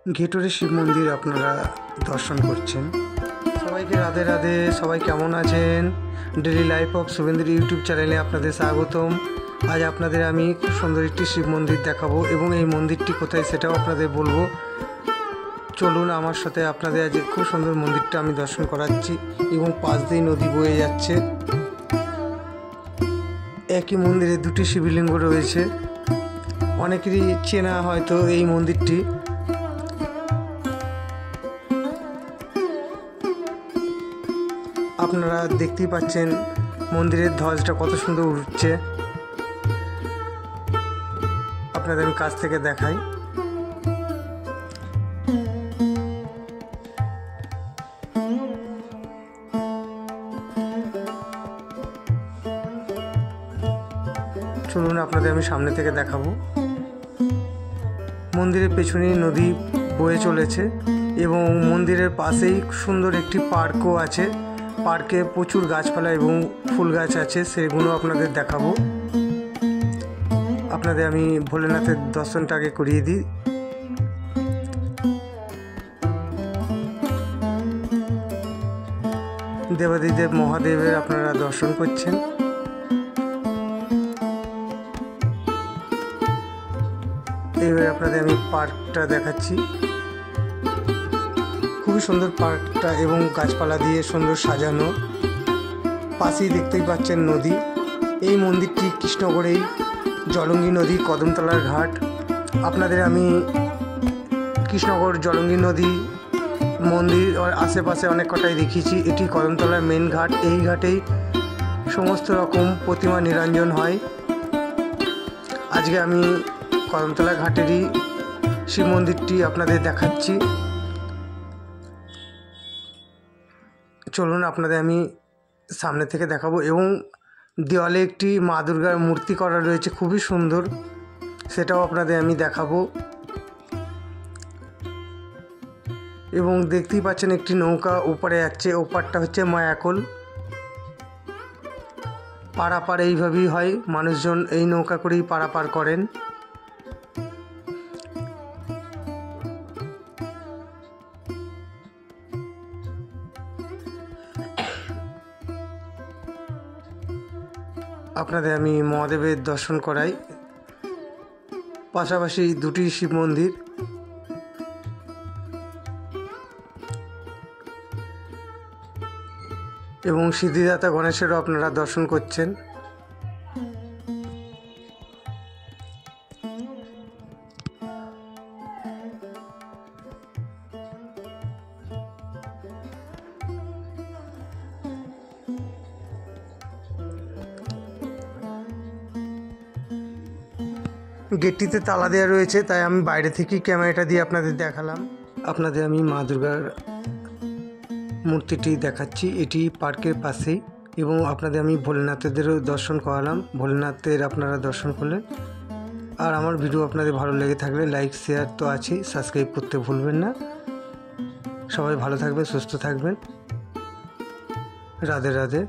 ঘেটুরে শিব মন্দির আপনারা দর্শন করছেন। সবাইকে রাধে রাধে। সবাই কেমন আছেন? ডেলি লাইফ অফ শুভেন্দুর ইউটিউব চ্যানেলে আপনাদের স্বাগতম। আজ আপনাদের আমি খুব সুন্দর একটি শিব মন্দির দেখাবো এবং এই মন্দিরটি কোথায় সেটাও আপনাদের বলবো। চলুন আমার সাথে, আপনাদের আজ খুব সুন্দর মন্দিরটা আমি দর্শন করাচ্ছি এবং পাশ দিয়ে নদী বয়ে যাচ্ছে। একই মন্দিরে দুটি শিবলিঙ্গ রয়েছে। অনেকেরই চেনা হয়তো এই মন্দিরটি। আপনারা দেখতেই পাচ্ছেন মন্দিরের ধ্বজটা কত সুন্দর উঠছে। আপনাদের আমি কাছ থেকে দেখাই। চলুন আপনাদের আমি সামনে থেকে দেখাবো। মন্দিরের পেছনেই নদী বয়ে চলেছে এবং মন্দিরের পাশেই সুন্দর একটি পার্কও আছে। পার্কে প্রচুর গাছপালা এবং ফুল গাছ আছে, সেগুলো আপনাদের দেখাবো। আপনাদের আমি ভোলেনাথের দর্শনটা আগে করিয়ে দিই। দেবাদিদেব মহাদেবের আপনারা দর্শন করছেন। এইভাবে আপনাদের আমি পার্কটা দেখাচ্ছি। খুবই সুন্দর পার্কটা এবং গাছপালা দিয়ে সুন্দর সাজানো। পাশেই দেখতেই পাচ্ছেন নদী। এই মন্দিরটি কৃষ্ণগড়েই জলঙ্গি নদী কদমতলার ঘাট। আপনাদের আমি কৃষ্ণগড় জলঙ্গি নদী মন্দির আশেপাশে অনেক কটাই দেখিয়েছি। এটি কদমতলার মেন ঘাট। এই ঘাটেই সমস্ত রকম প্রতিমা নিরঞ্জন হয়। আজকে আমি কদমতলা ঘাটেরই শিব মন্দিরটি আপনাদের দেখাচ্ছি। চলুন আপনাদের আমি সামনে থেকে দেখাবো এবং দেওয়ালে একটি মা দুর্গার মূর্তি করা রয়েছে, খুবই সুন্দর, সেটাও আপনাদের আমি দেখাবো। এবং দেখতেই পাচ্ছেন একটি নৌকা ওপারে যাচ্ছে। ওপারটা হচ্ছে মায়াকোল। পারাপার এইভাবেই হয়, মানুষজন এই নৌকা করেই পারাপার করেন। আপনাদের আমি মহাদেবের দর্শন করাই। পাশাপাশি দুটি শিব মন্দির এবং সিদ্ধিদাতা গণেশেরও আপনারা দর্শন করছেন। গেটটিতে তালা দেওয়া রয়েছে, তাই আমি বাইরে থেকেই ক্যামেরাটা দিয়ে আপনাদের দেখালাম। আপনাদের আমি মা দুর্গার মূর্তিটি দেখাচ্ছি। এটি পার্কের পাশেই এবং আপনাদের আমি ভোলেনাথদেরও দর্শন করালাম। ভোলেনাথের আপনারা দর্শন করলেন। আর আমার ভিডিও আপনাদের ভালো লেগে থাকলে লাইক শেয়ার তো আছেই, সাবস্ক্রাইব করতে ভুলবেন না। সবাই ভালো থাকবেন, সুস্থ থাকবেন। রাধে রাধে।